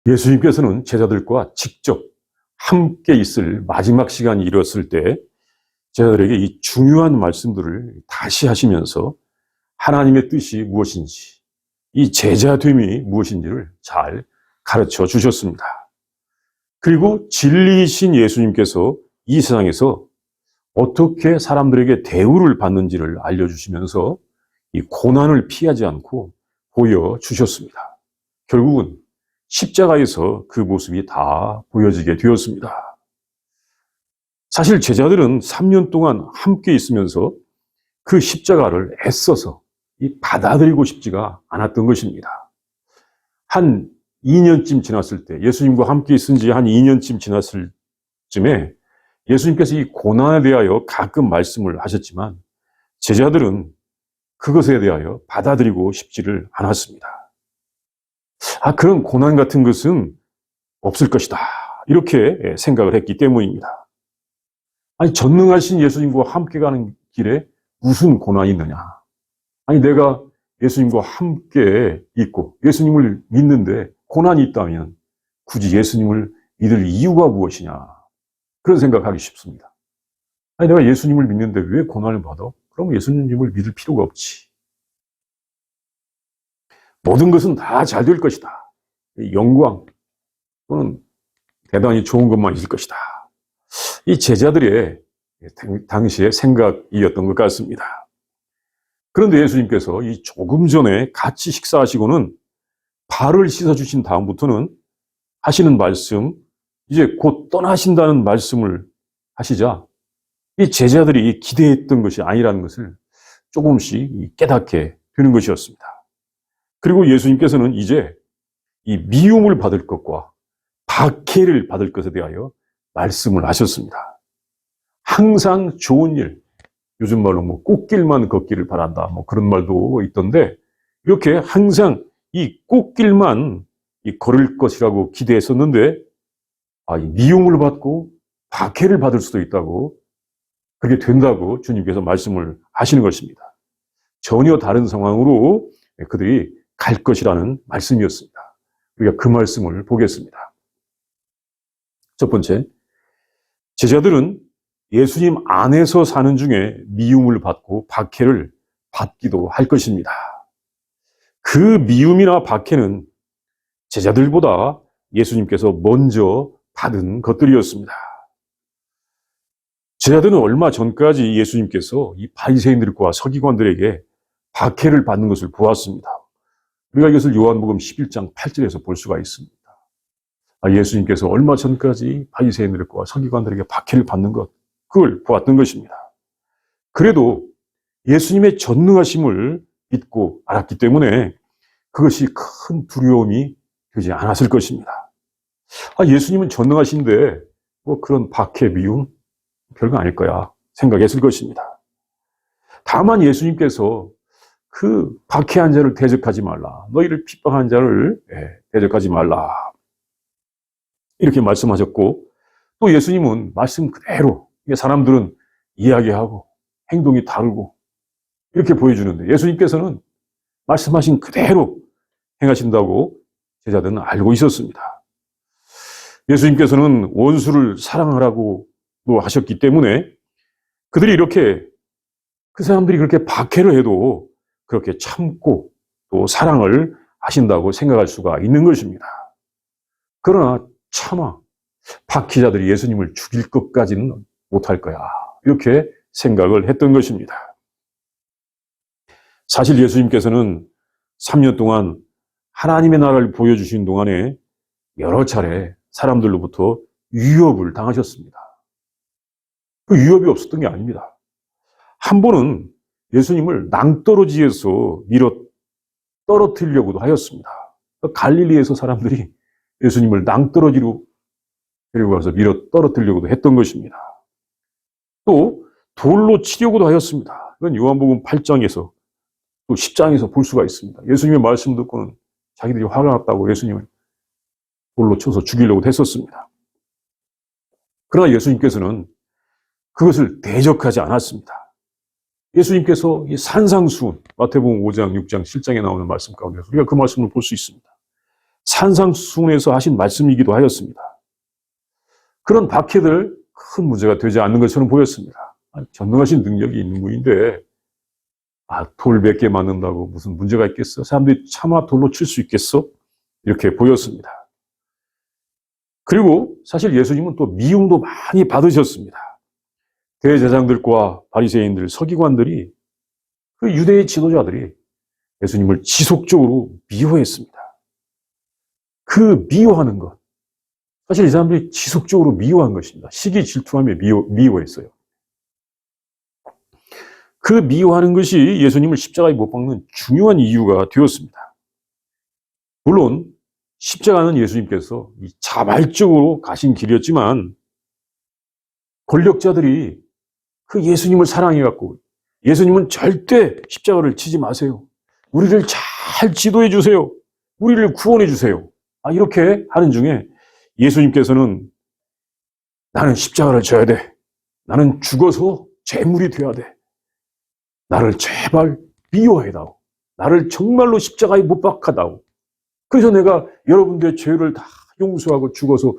예수님께서는 제자들과 직접 함께 있을 마지막 시간이 이뤘을 때 제자들에게 이 중요한 말씀들을 다시 하시면서 하나님의 뜻이 무엇인지, 이 제자됨이 무엇인지를 잘 가르쳐 주셨습니다. 그리고 진리이신 예수님께서 이 세상에서 어떻게 사람들에게 대우를 받는지를 알려주시면서 이 고난을 피하지 않고 보여주셨습니다. 결국은 십자가에서 그 모습이 다 보여지게 되었습니다. 사실 제자들은 3년 동안 함께 있으면서 그 십자가를 애써서 받아들이고 싶지가 않았던 것입니다. 한 2년쯤 지났을 때, 예수님과 함께 있은 지 한 2년쯤 지났을 쯤에 예수님께서 이 고난에 대하여 가끔 말씀을 하셨지만 제자들은 그것에 대하여 받아들이고 싶지를 않았습니다. 그런 고난 같은 것은 없을 것이다, 이렇게 생각을 했기 때문입니다. 아니, 전능하신 예수님과 함께 가는 길에 무슨 고난이 있느냐? 아니, 내가 예수님과 함께 있고 예수님을 믿는데 고난이 있다면 굳이 예수님을 믿을 이유가 무엇이냐? 그런 생각하기 쉽습니다. 아니, 내가 예수님을 믿는데 왜 고난을 받아? 그럼 예수님을 믿을 필요가 없지. 모든 것은 다 잘 될 것이다. 영광 또는 대단히 좋은 것만 있을 것이다. 이 제자들의 당시의 생각이었던 것 같습니다. 그런데 예수님께서 이 조금 전에 같이 식사하시고는 발을 씻어주신 다음부터는 하시는 말씀, 이제 곧 떠나신다는 말씀을 하시자 이 제자들이 기대했던 것이 아니라는 것을 조금씩 깨닫게 되는 것이었습니다. 그리고 예수님께서는 이제 이 미움을 받을 것과 박해를 받을 것에 대하여 말씀을 하셨습니다. 항상 좋은 일, 요즘 말로 꽃길만 걷기를 바란다, 그런 말도 있던데, 이렇게 항상 이 꽃길만 걸을 것이라고 기대했었는데, 이 미움을 받고 박해를 받을 수도 있다고, 그렇게 된다고 주님께서 말씀을 하시는 것입니다. 전혀 다른 상황으로 그들이 갈 것이라는 말씀이었습니다. 우리가 그 말씀을 보겠습니다. 첫 번째, 제자들은 예수님 안에서 사는 중에 미움을 받고 박해를 받기도 할 것입니다. 그 미움이나 박해는 제자들보다 예수님께서 먼저 받은 것들이었습니다. 제자들은 얼마 전까지 예수님께서 이 바리새인들과 서기관들에게 박해를 받는 것을 보았습니다. 우리가 이것을 요한복음 11장 8절에서 볼 수가 있습니다. 예수님께서 얼마 전까지 바리새인들과 서기관들에게 박해를 받는 것, 그걸 보았던 것입니다. 그래도 예수님의 전능하심을 믿고 알았기 때문에 그것이 큰 두려움이 되지 않았을 것입니다. 예수님은 전능하신데 그런 박해, 미움 별거 아닐 거야 생각했을 것입니다. 다만 예수님께서 그 박해한 자를 대적하지 말라, 너희를 핍박한 자를 대적하지 말라, 이렇게 말씀하셨고, 또 예수님은 말씀 그대로, 사람들은 이야기하고 행동이 다르고 이렇게 보여주는데 예수님께서는 말씀하신 그대로 행하신다고 제자들은 알고 있었습니다. 예수님께서는 원수를 사랑하라고 하셨기 때문에 그들이 이렇게, 그 사람들이 그렇게 박해를 해도 그렇게 참고 또 사랑을 하신다고 생각할 수가 있는 것입니다. 그러나 차마 박해자들이 예수님을 죽일 것까지는 못할 거야, 이렇게 생각을 했던 것입니다. 사실 예수님께서는 3년 동안 하나님의 나라를 보여주신 동안에 여러 차례 사람들로부터 위협을 당하셨습니다. 그 위협이 없었던 게 아닙니다. 한 번은 예수님을 낭떠러지에서 밀어 떨어뜨리려고도 하였습니다. 갈릴리에서 사람들이 예수님을 낭떠러지로 데리고 가서 밀어 떨어뜨리려고도 했던 것입니다. 또 돌로 치려고도 하였습니다. 이건 요한복음 8장에서 또 10장에서 볼 수가 있습니다. 예수님의 말씀 듣고는 자기들이 화가 났다고 예수님을 돌로 쳐서 죽이려고 했었습니다. 그러나 예수님께서는 그것을 대적하지 않았습니다. 예수님께서 이 산상수훈, 마태복음 5장, 6장, 7장에 나오는 말씀 가운데서 우리가 그 말씀을 볼 수 있습니다. 산상수훈에서 하신 말씀이기도 하였습니다. 그런 박해들 큰 문제가 되지 않는 것처럼 보였습니다. 전능하신 능력이 있는 분인데 돌 몇 개 맞는다고 무슨 문제가 있겠어? 사람들이 차마 돌로 칠 수 있겠어? 이렇게 보였습니다. 그리고 사실 예수님은 또 미움도 많이 받으셨습니다. 대제사장들과 바리새인들, 서기관들이, 그 유대의 지도자들이 예수님을 지속적으로 미워했습니다. 그 미워하는 것, 사실 이 사람들이 지속적으로 미워한 것입니다. 시기 질투하며 미워했어요. 그 미워하는 것이 예수님을 십자가에 못 박는 중요한 이유가 되었습니다. 물론 십자가는 예수님께서 자발적으로 가신 길이었지만 권력자들이 그 예수님을 사랑해갖고 예수님은 절대 십자가를 치지 마세요. 우리를 잘 지도해 주세요. 우리를 구원해 주세요. 이렇게 하는 중에 예수님께서는 나는 십자가를 져야 돼. 나는 죽어서 제물이 되어야 돼. 나를 제발 미워해다오. 나를 정말로 십자가에 못 박아다오. 그래서 내가 여러분들의 죄를 다 용서하고 죽어서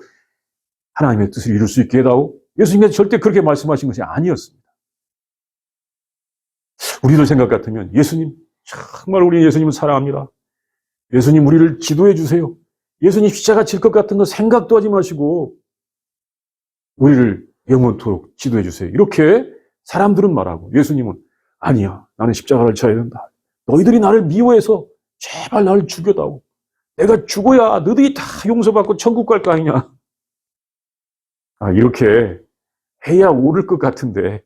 하나님의 뜻을 이룰 수 있게 해다오. 예수님께서 절대 그렇게 말씀하신 것이 아니었습니다. 우리들 생각 같으면 예수님, 정말 우리 예수님을 사랑합니다. 예수님 우리를 지도해 주세요. 예수님 십자가 칠 것 같은 거 생각도 하지 마시고 우리를 영원토록 지도해 주세요. 이렇게 사람들은 말하고 예수님은 아니야. 나는 십자가를 쳐야 된다. 너희들이 나를 미워해서 제발 나를 죽여다오. 내가 죽어야 너희들이 다 용서받고 천국 갈 거 아니냐. 이렇게 해야 오를 것 같은데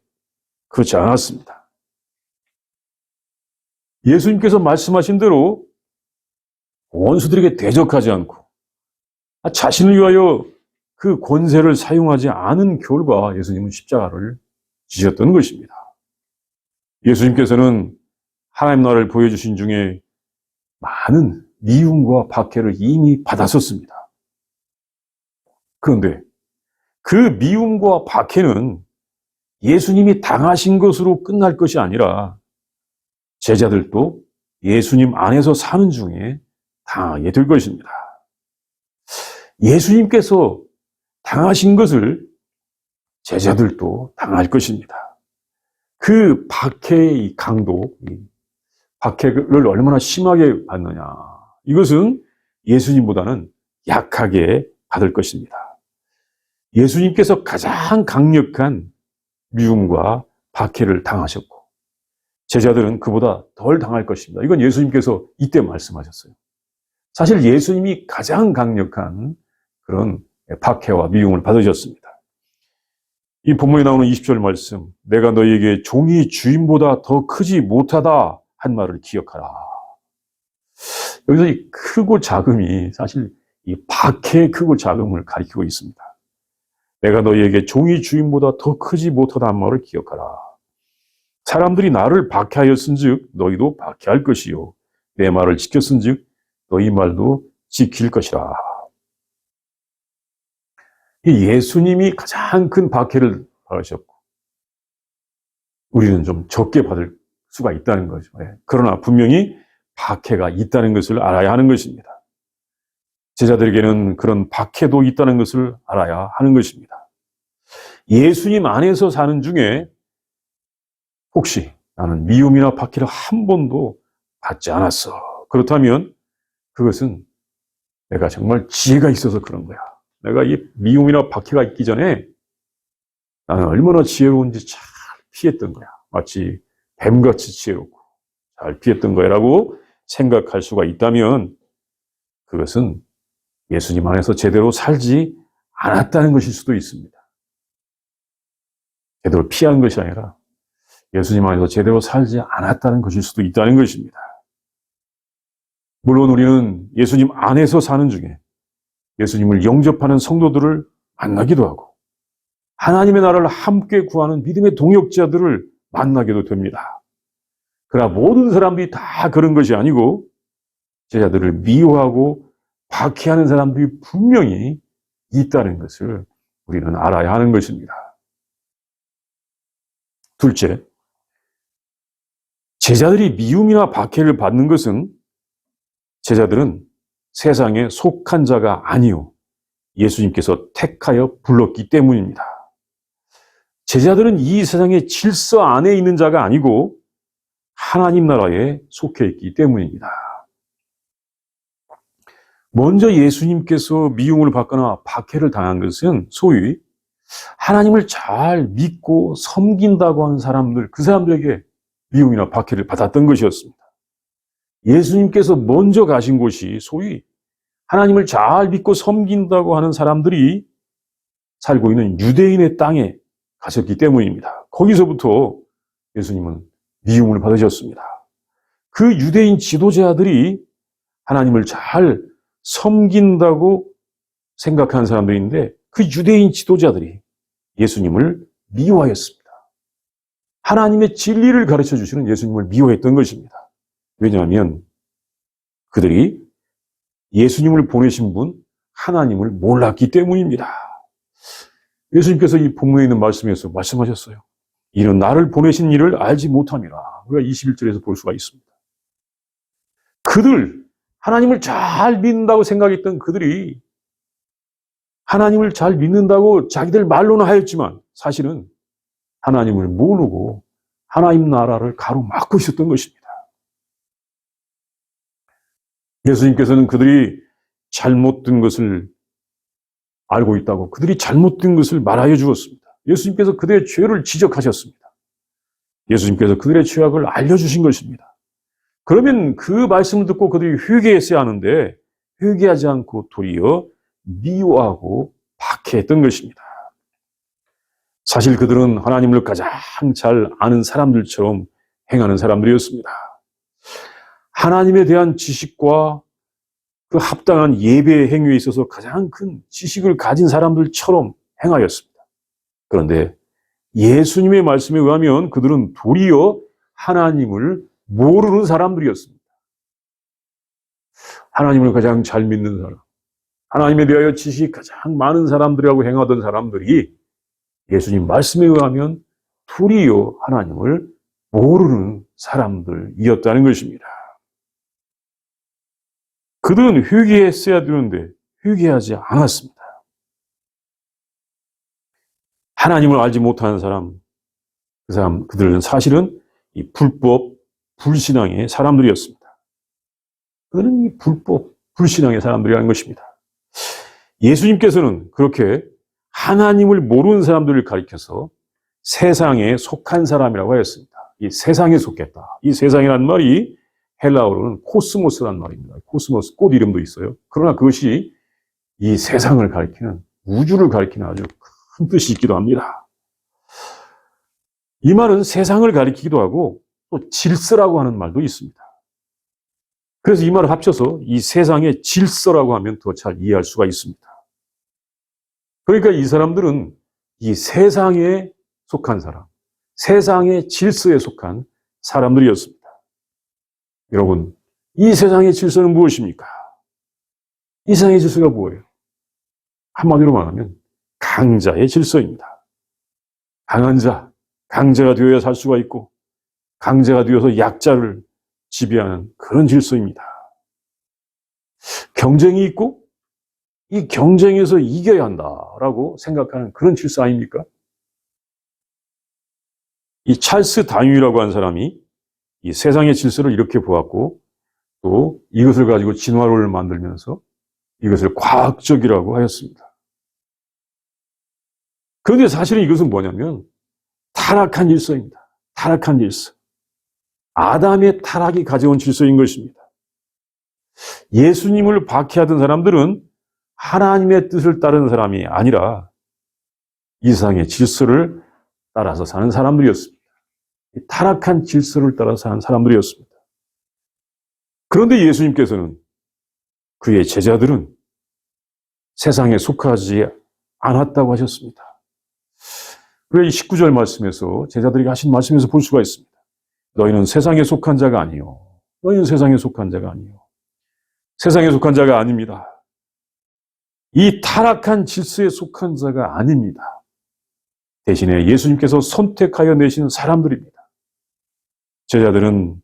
그렇지 않았습니다. 예수님께서 말씀하신 대로 원수들에게 대적하지 않고 자신을 위하여 그 권세를 사용하지 않은 결과 예수님은 십자가를 지셨던 것입니다. 예수님께서는 하나님 나라를 보여주신 중에 많은 미움과 박해를 이미 받았었습니다. 그런데 그 미움과 박해는 예수님이 당하신 것으로 끝날 것이 아니라 제자들도 예수님 안에서 사는 중에 당하게 될 것입니다. 예수님께서 당하신 것을 제자들도 당할 것입니다. 그 박해의 강도, 박해를 얼마나 심하게 받느냐. 이것은 예수님보다는 약하게 받을 것입니다. 예수님께서 가장 강력한 미움과 박해를 당하셨고 제자들은 그보다 덜 당할 것입니다. 이건 예수님께서 이때 말씀하셨어요. 사실 예수님이 가장 강력한 그런 박해와 미움을 받으셨습니다. 이 본문에 나오는 20절 말씀, 내가 너희에게 종이 주인보다 더 크지 못하다 한 말을 기억하라. 여기서 이 크고 작음이 사실 이 박해의 크고 작음을 가리키고 있습니다. 내가 너희에게 종이 주인보다 더 크지 못하다 한 말을 기억하라. 사람들이 나를 박해하였은즉 너희도 박해할 것이요 내 말을 지켰은즉 너희 말도 지킬 것이라. 예수님이 가장 큰 박해를 받으셨고 우리는 좀 적게 받을 수가 있다는 거죠. 그러나 분명히 박해가 있다는 것을 알아야 하는 것입니다. 제자들에게는 그런 박해도 있다는 것을 알아야 하는 것입니다. 예수님 안에서 사는 중에 혹시 나는 미움이나 박해를 한 번도 받지 않았어. 그렇다면 그것은 내가 정말 지혜가 있어서 그런 거야. 내가 이 미움이나 박해가 있기 전에 나는 얼마나 지혜로운지 잘 피했던 거야. 마치 뱀같이 지혜롭고 잘 피했던 거야라고 생각할 수가 있다면 그것은 예수님 안에서 제대로 살지 않았다는 것일 수도 있습니다. 제대로 피한 것이 아니라 예수님 안에서 제대로 살지 않았다는 것일 수도 있다는 것입니다. 물론 우리는 예수님 안에서 사는 중에 예수님을 영접하는 성도들을 만나기도 하고 하나님의 나라를 함께 구하는 믿음의 동역자들을 만나기도 됩니다. 그러나 모든 사람들이 다 그런 것이 아니고 제자들을 미워하고 박해하는 사람들이 분명히 있다는 것을 우리는 알아야 하는 것입니다. 둘째, 제자들이 미움이나 박해를 받는 것은 제자들은 세상에 속한 자가 아니요 예수님께서 택하여 불렀기 때문입니다. 제자들은 이 세상의 질서 안에 있는 자가 아니고 하나님 나라에 속해 있기 때문입니다. 먼저 예수님께서 미움을 받거나 박해를 당한 것은 소위 하나님을 잘 믿고 섬긴다고 하는 사람들, 그 사람들에게 미움이나 박해를 받았던 것이었습니다. 예수님께서 먼저 가신 곳이 소위 하나님을 잘 믿고 섬긴다고 하는 사람들이 살고 있는 유대인의 땅에 가셨기 때문입니다. 거기서부터 예수님은 미움을 받으셨습니다. 그 유대인 지도자들이 하나님을 잘 섬긴다고 생각하는 사람들인데 그 유대인 지도자들이 예수님을 미워했습니다. 하나님의 진리를 가르쳐 주시는 예수님을 미워했던 것입니다. 왜냐하면 그들이 예수님을 보내신 분 하나님을 몰랐기 때문입니다. 예수님께서 이 본문에 있는 말씀에서 말씀하셨어요. 이는 나를 보내신 이를 알지 못함이라. 우리가 21절에서 볼 수가 있습니다. 그들, 하나님을 잘 믿는다고 생각했던 그들이 하나님을 잘 믿는다고 자기들 말로는 하였지만 사실은 하나님을 모르고 하나님 나라를 가로막고 있었던 것입니다. 예수님께서는 그들이 잘못된 것을 알고 있다고 그들이 잘못된 것을 말하여 주었습니다. 예수님께서 그들의 죄를 지적하셨습니다. 예수님께서 그들의 죄악을 알려주신 것입니다. 그러면 그 말씀을 듣고 그들이 회개했어야 하는데 회개하지 않고 도리어 미워하고 박해했던 것입니다. 사실 그들은 하나님을 가장 잘 아는 사람들처럼 행하는 사람들이었습니다. 하나님에 대한 지식과 그 합당한 예배 행위에 있어서 가장 큰 지식을 가진 사람들처럼 행하였습니다. 그런데 예수님의 말씀에 의하면 그들은 도리어 하나님을 모르는 사람들이었습니다. 하나님을 가장 잘 믿는 사람, 하나님에 대하여 지식이 가장 많은 사람들이라고 행하던 사람들이 예수님 말씀에 의하면 도리어 하나님을 모르는 사람들이었다는 것입니다. 그들은 회개했어야 되는데 회개하지 않았습니다. 하나님을 알지 못하는 사람, 그들은 사실은 이 불법, 불신앙의 사람들이었습니다. 그들은 이 불법, 불신앙의 사람들이라는 것입니다. 예수님께서는 그렇게 하나님을 모르는 사람들을 가리켜서 세상에 속한 사람이라고 하였습니다. 이 세상에 속했다. 이 세상이라는 말이 헬라어로는 코스모스라는 말입니다. 코스모스, 꽃 이름도 있어요. 그러나 그것이 이 세상을 가리키는, 우주를 가리키는 아주 큰 뜻이 있기도 합니다. 이 말은 세상을 가리키기도 하고 또 질서라고 하는 말도 있습니다. 그래서 이 말을 합쳐서 이 세상의 질서라고 하면 더 잘 이해할 수가 있습니다. 그러니까 이 사람들은 이 세상에 속한 사람, 세상의 질서에 속한 사람들이었습니다. 여러분, 이 세상의 질서는 무엇입니까? 이 세상의 질서가 뭐예요? 한마디로 말하면 강자의 질서입니다. 강한 자, 강자가 되어야 살 수가 있고 강자가 되어서 약자를 지배하는 그런 질서입니다. 경쟁이 있고 이 경쟁에서 이겨야 한다라고 생각하는 그런 질서 아닙니까? 이 찰스 다윈이라고 하는 사람이 이 세상의 질서를 이렇게 보았고 또 이것을 가지고 진화론을 만들면서 이것을 과학적이라고 하였습니다. 그런데 사실은 이것은 뭐냐면 타락한 질서입니다. 타락한 질서. 아담의 타락이 가져온 질서인 것입니다. 예수님을 박해하던 사람들은 하나님의 뜻을 따르는 사람이 아니라 이 세상의 질서를 따라서 사는 사람들이었습니다. 타락한 질서를 따라서 사는 사람들이었습니다. 그런데 예수님께서는 그의 제자들은 세상에 속하지 않았다고 하셨습니다. 그래 이 19절 말씀에서 제자들이 하신 말씀에서 볼 수가 있습니다. 너희는 세상에 속한 자가 아니요. 너희는 세상에 속한 자가 아니요. 세상에 속한 자가 아닙니다. 이 타락한 질서에 속한 자가 아닙니다. 대신에 예수님께서 선택하여 내신 사람들입니다. 제자들은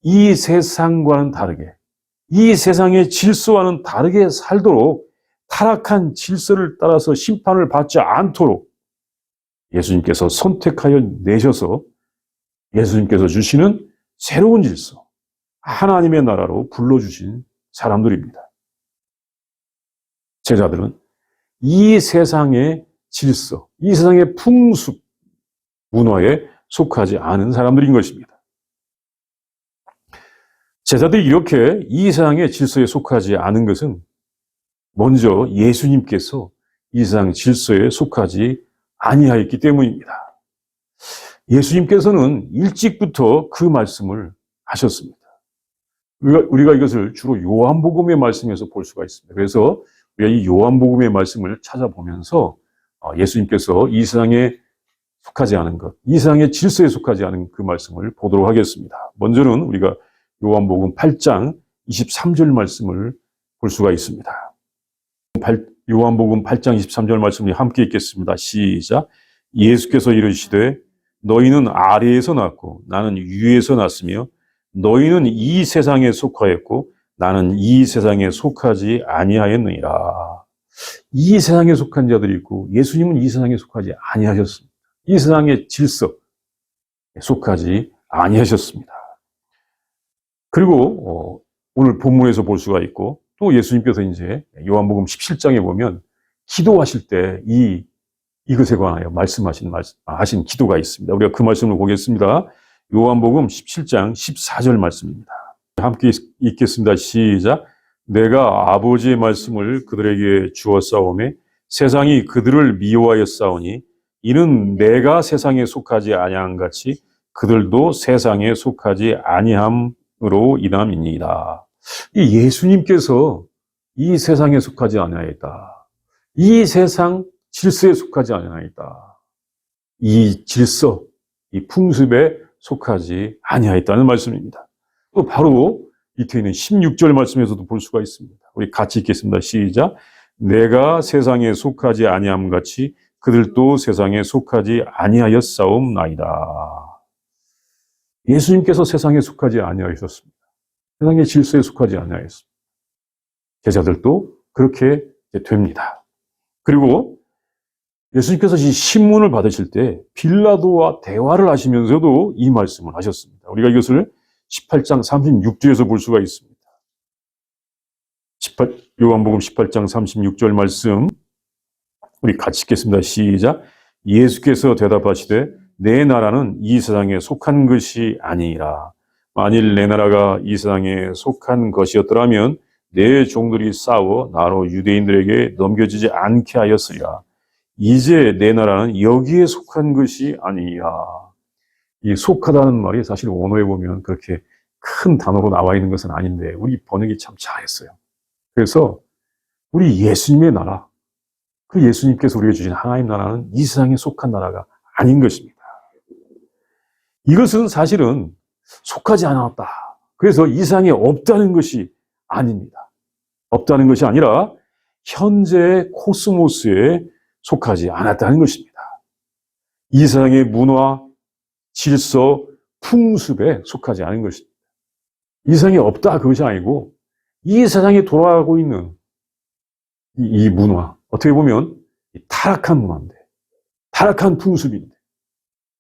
이 세상과는 다르게 이 세상의 질서와는 다르게 살도록 타락한 질서를 따라서 심판을 받지 않도록 예수님께서 선택하여 내셔서 예수님께서 주시는 새로운 질서, 하나님의 나라로 불러주신 사람들입니다. 제자들은 이 세상의 질서, 이 세상의 풍습, 문화에 속하지 않은 사람들인 것입니다. 제자들이 이렇게 이 세상의 질서에 속하지 않은 것은 먼저 예수님께서 이 세상 질서에 속하지 아니하였기 때문입니다. 예수님께서는 일찍부터 그 말씀을 하셨습니다. 우리가 이것을 주로 요한복음의 말씀에서 볼 수가 있습니다. 그래서 우리가 이 요한복음의 말씀을 찾아보면서 예수님께서 이 세상에 속하지 않은 것, 이 세상의 질서에 속하지 않은 그 말씀을 보도록 하겠습니다. 먼저는 우리가 요한복음 8장 23절 말씀을 볼 수가 있습니다. 요한복음 8장 23절 말씀을 함께 읽겠습니다. 시작. 예수께서 이르시되 너희는 아래에서 났고 나는 위에서 났으며 너희는 이 세상에 속하였고 나는 이 세상에 속하지 아니하였느니라. 이 세상에 속한 자들이 있고 예수님은 이 세상에 속하지 아니하셨습니다. 이 세상의 질서에 속하지 아니하셨습니다. 그리고 오늘 본문에서 볼 수가 있고 또 예수님께서 이제 요한복음 17장에 보면 기도하실 때 이것에 관하여 하신 기도가 있습니다. 우리가 그 말씀을 보겠습니다. 요한복음 17장 14절 말씀입니다. 함께 읽겠습니다. 시작. 내가 아버지의 말씀을 그들에게 주었사오매 세상이 그들을 미워하였사오니 이는 내가 세상에 속하지 아니한 같이 그들도 세상에 속하지 아니함으로 인함이니이다. 이 예수님께서 이 세상에 속하지 아니하였다. 이 세상 질서에 속하지 아니하였다. 이 질서, 이 풍습에 속하지 아니하였다는 말씀입니다. 또 바로 밑에 있는 16절 말씀에서도 볼 수가 있습니다. 우리 같이 읽겠습니다. 시작. 내가 세상에 속하지 아니함 같이 그들도 세상에 속하지 아니하였사옵나이다. 예수님께서 세상에 속하지 아니하셨습니다. 세상의 질서에 속하지 아니하였습니다. 제자들도 그렇게 됩니다. 그리고 예수님께서 이 신문을 받으실 때 빌라도와 대화를 하시면서도 이 말씀을 하셨습니다. 우리가 이것을 18장 36절에서 볼 수가 있습니다. 요한복음 18장 36절 말씀 우리 같이 읽겠습니다. 시작. 예수께서 대답하시되 내 나라는 이 세상에 속한 것이 아니라 만일 내 나라가 이 세상에 속한 것이었더라면 내 종들이 싸워 나로 유대인들에게 넘겨지지 않게 하였으리라. 이제 내 나라는 여기에 속한 것이 아니라. 이 속하다는 말이 사실 원어에 보면 그렇게 큰 단어로 나와 있는 것은 아닌데 우리 번역이 참 잘했어요. 그래서 우리 예수님의 나라, 그 예수님께서 우리에게 주신 하나님 나라는 이 세상에 속한 나라가 아닌 것입니다. 이것은 사실은 속하지 않았다. 그래서 이 세상에 없다는 것이 아닙니다. 없다는 것이 아니라 현재의 코스모스에 속하지 않았다는 것입니다. 이 세상의 문화, 질서, 풍습에 속하지 않은 것입니다. 이 세상에 없다 그것이 아니고 이 세상에 돌아가고 있는 이 문화, 어떻게 보면 타락한 문화인데, 타락한 풍습인데,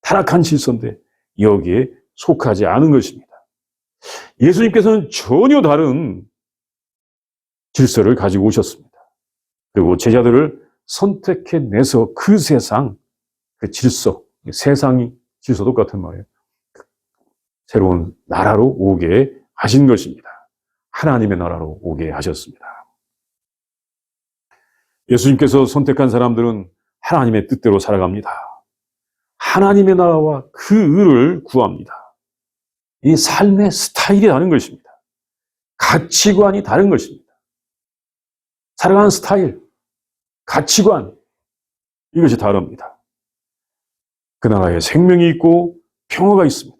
타락한 질서인데 여기에 속하지 않은 것입니다. 예수님께서는 전혀 다른 질서를 가지고 오셨습니다. 그리고 제자들을 선택해내서 그 세상, 그 질서, 세상이 질서 똑같은 말이에요. 새로운 나라로 오게 하신 것입니다. 하나님의 나라로 오게 하셨습니다. 예수님께서 선택한 사람들은 하나님의 뜻대로 살아갑니다. 하나님의 나라와 그 의를 구합니다. 이 삶의 스타일이 다른 것입니다. 가치관이 다른 것입니다. 살아가는 스타일, 가치관, 이것이 다릅니다. 그 나라에 생명이 있고 평화가 있습니다.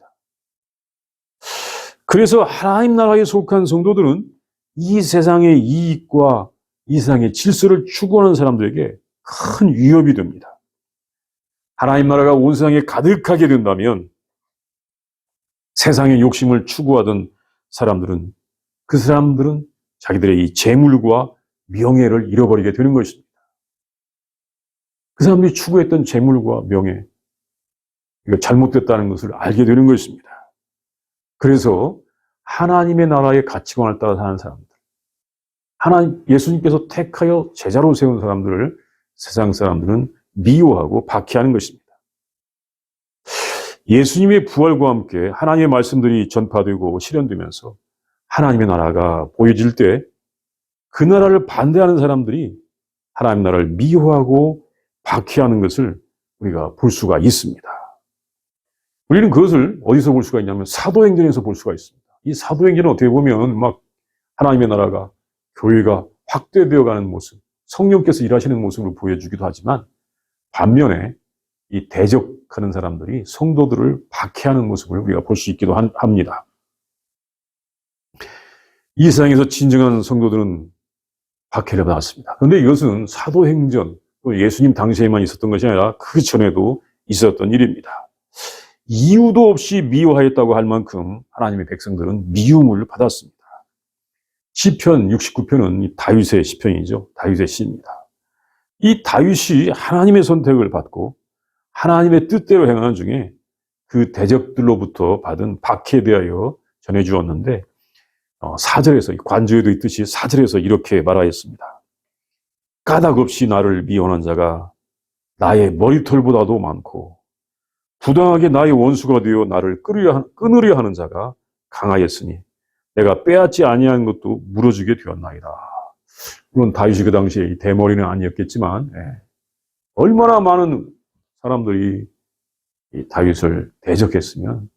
그래서 하나님 나라에 속한 성도들은 이 세상의 이익과 이 세상의 질서를 추구하는 사람들에게 큰 위협이 됩니다. 하나님 나라가 온 세상에 가득하게 된다면 세상의 욕심을 추구하던 사람들은 그 사람들은 자기들의 이 재물과 명예를 잃어버리게 되는 것입니다. 그 사람들이 추구했던 재물과 명예, 이거 잘못됐다는 것을 알게 되는 것입니다. 그래서 하나님의 나라의 가치관을 따라 사는 사람들, 예수님께서 택하여 제자로 세운 사람들을 세상 사람들은 미워하고 박해하는 것입니다. 예수님의 부활과 함께 하나님의 말씀들이 전파되고 실현되면서 하나님의 나라가 보여질 때 그 나라를 반대하는 사람들이 하나님의 나라를 미워하고 박해하는 것을 우리가 볼 수가 있습니다. 우리는 그것을 어디서 볼 수가 있냐면 사도행전에서 볼 수가 있습니다. 이 사도행전은 어떻게 보면 막 하나님의 나라가, 교회가 확대되어 가는 모습, 성령께서 일하시는 모습을 보여주기도 하지만 반면에 이 대적하는 사람들이 성도들을 박해하는 모습을 우리가 볼 수 있기도 합니다. 이 세상에서 진정한 성도들은 박해를 받았습니다. 그런데 이것은 사도행전, 또 예수님 당시에만 있었던 것이 아니라 그 전에도 있었던 일입니다. 이유도 없이 미워하였다고 할 만큼 하나님의 백성들은 미움을 받았습니다. 시편 69편은 다윗의 시편이죠. 다윗의 시입니다. 이 다윗이 하나님의 선택을 받고 하나님의 뜻대로 행하는 중에 그 대적들로부터 받은 박해에 대하여 전해주었는데 4절에서, 관저에도 있듯이 4절에서 이렇게 말하였습니다. 까닭 없이 나를 미워하는 자가 나의 머리털보다도 많고 부당하게 나의 원수가 되어 나를 끊으려 하는 자가 강하였으니 내가 빼앗지 아니한 것도 물어주게 되었나이다. 물론 다윗이 그 당시에 대머리는 아니었겠지만 얼마나 많은 사람들이 이 다윗을 대적했으면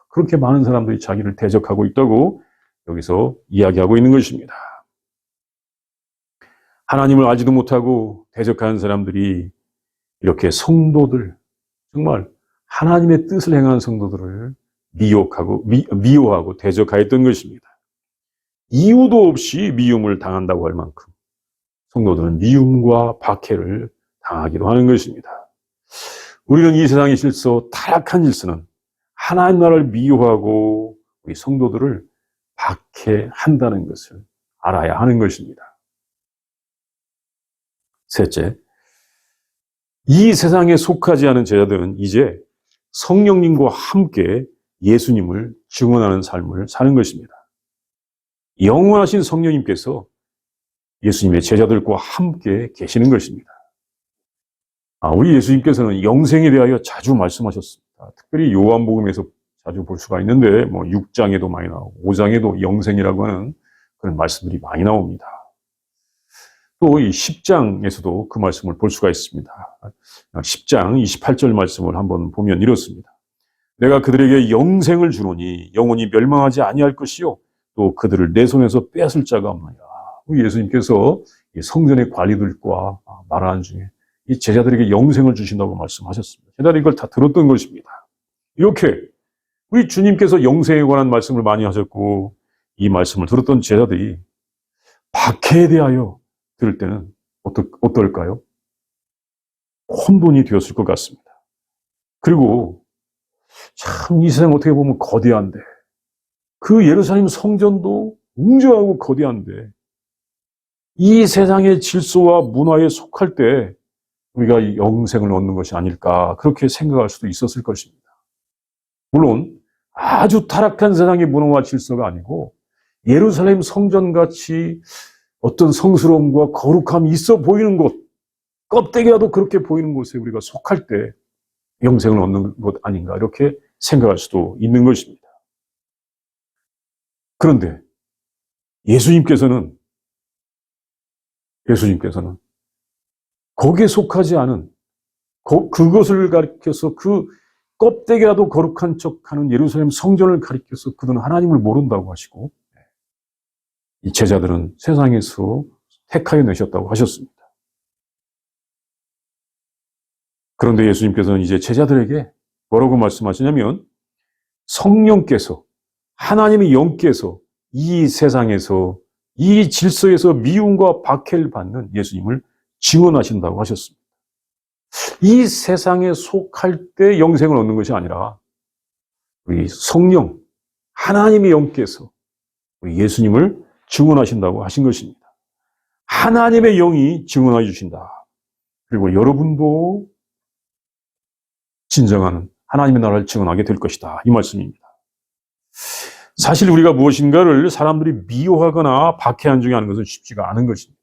그렇게 많은 사람들이 자기를 대적하고 있다고 여기서 이야기하고 있는 것입니다. 하나님을 알지도 못하고 대적하는 사람들이 이렇게 성도들, 정말 하나님의 뜻을 행하는 성도들을 미워하고 대적하였던 것입니다. 이유도 없이 미움을 당한다고 할 만큼 성도들은 미움과 박해를 당하기도 하는 것입니다. 우리는 이 세상의 질서, 타락한 질서는 하나님 나라를 미워하고 우리 성도들을 박해한다는 것을 알아야 하는 것입니다. 셋째, 이 세상에 속하지 않은 제자들은 이제 성령님과 함께 예수님을 증언하는 삶을 사는 것입니다. 영원하신 성령님께서 예수님의 제자들과 함께 계시는 것입니다. 우리 예수님께서는 영생에 대하여 자주 말씀하셨습니다. 특별히 요한복음에서 자주 볼 수가 있는데 6장에도 많이 나오고 5장에도 영생이라고 하는 그런 말씀들이 많이 나옵니다. 또 이 10장에서도 그 말씀을 볼 수가 있습니다. 10장 28절 말씀을 한번 보면 이렇습니다. 내가 그들에게 영생을 주노니 영원히 멸망하지 아니할 것이요 또 그들을 내 손에서 빼앗을 자가 없느니라. 예수님께서 성전의 관리들과 말하는 중에 이 제자들에게 영생을 주신다고 말씀하셨습니다. 제자들이 이걸 다 들었던 것입니다. 이렇게 우리 주님께서 영생에 관한 말씀을 많이 하셨고 이 말씀을 들었던 제자들이 박해에 대하여 들을 때는 어떨까요? 혼돈이 되었을 것 같습니다. 그리고 참 이 세상 어떻게 보면 거대한데 그 예루살렘 성전도 웅장하고 거대한데 이 세상의 질서와 문화에 속할 때 우리가 영생을 얻는 것이 아닐까 그렇게 생각할 수도 있었을 것입니다. 물론 아주 타락한 세상의 문화와 질서가 아니고 예루살렘 성전같이 어떤 성스러움과 거룩함이 있어 보이는 곳, 껍데기라도 그렇게 보이는 곳에 우리가 속할 때 영생을 얻는 것 아닌가 이렇게 생각할 수도 있는 것입니다. 그런데 예수님께서는 거기에 속하지 않은 그것을 가리켜서 그 껍데기라도 거룩한 척하는 예루살렘 성전을 가리켜서 그들은 하나님을 모른다고 하시고 이 제자들은 세상에서 택하여 내셨다고 하셨습니다. 그런데 예수님께서는 이제 제자들에게 뭐라고 말씀하시냐면 성령께서 하나님의 영께서 이 세상에서 이 질서에서 미움과 박해를 받는 예수님을 증언하신다고 하셨습니다. 이 세상에 속할 때 영생을 얻는 것이 아니라 우리 성령, 하나님의 영께서 우리 예수님을 증언하신다고 하신 것입니다. 하나님의 영이 증언해 주신다. 그리고 여러분도 진정한 하나님의 나라를 증언하게 될 것이다. 이 말씀입니다. 사실 우리가 무엇인가를 사람들이 미워하거나 박해한 중에 하는 것은 쉽지가 않은 것입니다.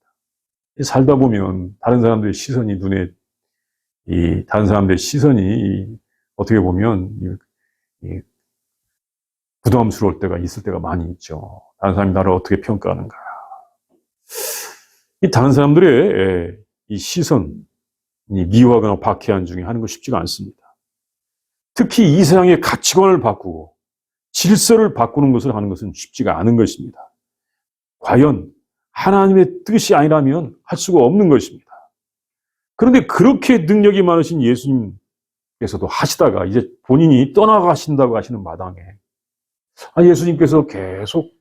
살다 보면 다른 사람들의 시선이 다른 사람들의 시선이 어떻게 보면 부담스러울 때가 있을 때가 많이 있죠. 다른 사람이 나를 어떻게 평가하는가. 이 다른 사람들의 이 시선이 미워하거나 박해한 중에 하는 거 쉽지가 않습니다. 특히 이 세상의 가치관을 바꾸고 질서를 바꾸는 것을 하는 것은 쉽지가 않은 것입니다. 과연 하나님의 뜻이 아니라면 할 수가 없는 것입니다. 그런데 그렇게 능력이 많으신 예수님께서도 하시다가 이제 본인이 떠나가신다고 하시는 마당에 예수님께서 계속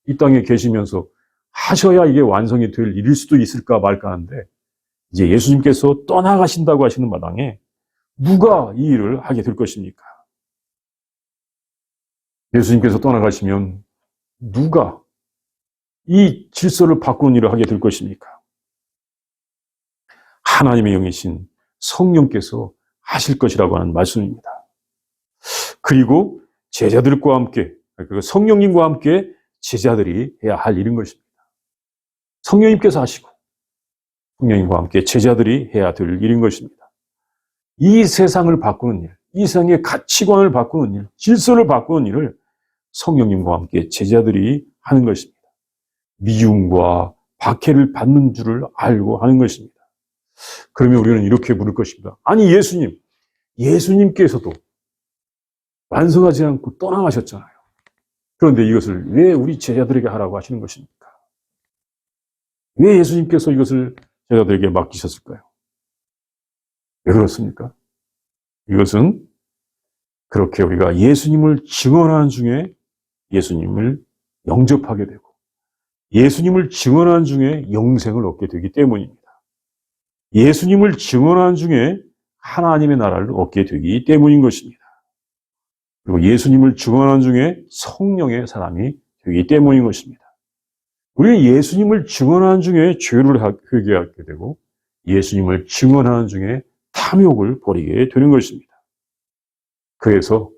이 땅에 계시면서 하셔야 이게 완성이 될 일일 수도 있을까 말까 하는데 이제 예수님께서 떠나가신다고 하시는 마당에 누가 이 일을 하게 될 것입니까? 예수님께서 떠나가시면 누가 이 질서를 바꾸는 일을 하게 될 것입니까? 하나님의 영이신 성령께서 하실 것이라고 하는 말씀입니다. 그리고 제자들과 함께, 성령님과 함께 제자들이 해야 할 일인 것입니다. 성령님께서 하시고 성령님과 함께 제자들이 해야 될 일인 것입니다. 이 세상을 바꾸는 일, 이 세상의 가치관을 바꾸는 일, 질서를 바꾸는 일을 성령님과 함께 제자들이 하는 것입니다. 미움과 박해를 받는 줄을 알고 하는 것입니다. 그러면 우리는 이렇게 물을 것입니다. 아니 예수님께서도 완성하지 않고 떠나가셨잖아요. 그런데 이것을 왜 우리 제자들에게 하라고 하시는 것입니까? 왜 예수님께서 이것을 제자들에게 맡기셨을까요? 왜 그렇습니까? 이것은 그렇게 우리가 예수님을 증언하는 중에 예수님을 영접하게 되고 예수님을 증언하는 중에 영생을 얻게 되기 때문입니다. 예수님을 증언하는 중에 하나님의 나라를 얻게 되기 때문인 것입니다. 그리고 예수님을 증언하는 중에 성령의 사람이 되기 때문인 것입니다. 우리는 예수님을 증언하는 중에 죄를 회개하게 되고 예수님을 증언하는 중에 탐욕을 버리게 되는 것입니다. 그래서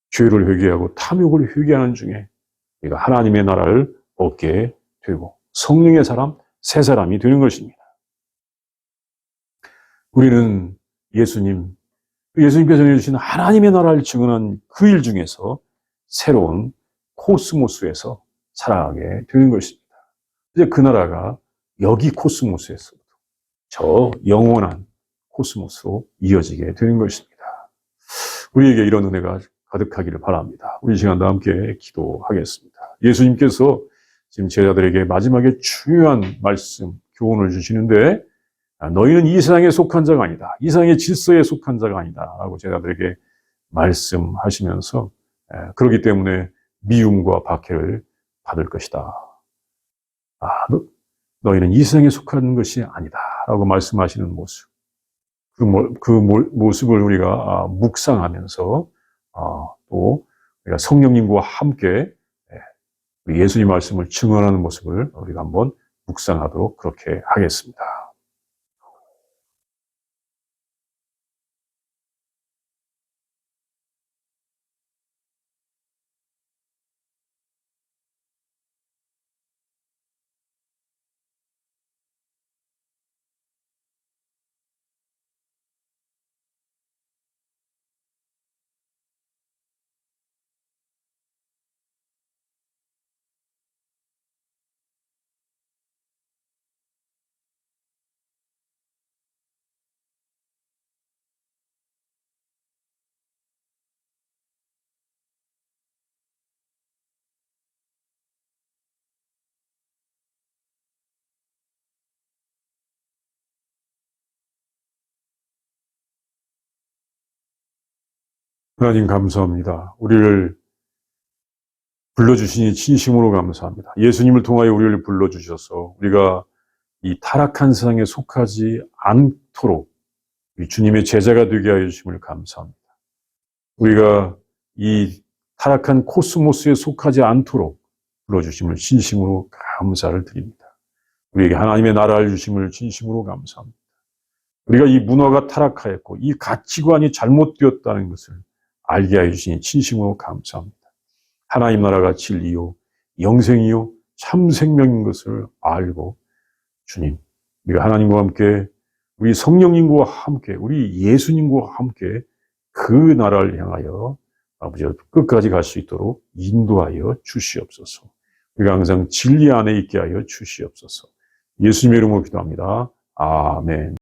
죄를 회개하고 탐욕을 회개하는 중에 우리가 하나님의 나라를 얻게 되고 성령의 사람, 새 사람이 되는 것입니다. 우리는 예수님께서 주신 하나님의 나라를 증언한 그 일 중에서 새로운 코스모스에서 살아가게 되는 것입니다. 이제 그 나라가 여기 코스모스에서 저 영원한 코스모스로 이어지게 되는 것입니다. 우리에게 이런 은혜가 가득하기를 바랍니다. 우리 시간도 함께 기도하겠습니다. 예수님께서 지금 제자들에게 마지막에 중요한 말씀, 교훈을 주시는데 너희는 이 세상에 속한 자가 아니다. 이 세상의 질서에 속한 자가 아니다. 라고 제자들에게 말씀하시면서 그렇기 때문에 미움과 박해를 받을 것이다. 너희는 이 세상에 속한 것이 아니다. 라고 말씀하시는 모습. 그 모습을 우리가 묵상하면서 또 우리가 성령님과 함께 예수님 말씀을 증언하는 모습을 우리가 한번 묵상하도록 그렇게 하겠습니다. 하나님 감사합니다. 우리를 불러주시니 진심으로 감사합니다. 예수님을 통하여 우리를 불러주셔서 우리가 이 타락한 세상에 속하지 않도록 주님의 제자가 되게 하여 주심을 감사합니다. 우리가 이 타락한 코스모스에 속하지 않도록 불러주심을 진심으로 감사를 드립니다. 우리에게 하나님의 나라를 주심을 진심으로 감사합니다. 우리가 이 문화가 타락하였고 이 가치관이 잘못되었다는 것을 알게 하여 주시니 진심으로 감사합니다. 하나님 나라가 진리요, 영생이요, 참 생명인 것을 알고 주님, 우리가 하나님과 함께 우리 성령님과 함께 우리 예수님과 함께 그 나라를 향하여 아버지 끝까지 갈 수 있도록 인도하여 주시옵소서. 우리가 항상 진리 안에 있게 하여 주시옵소서. 예수님의 이름으로 기도합니다. 아멘.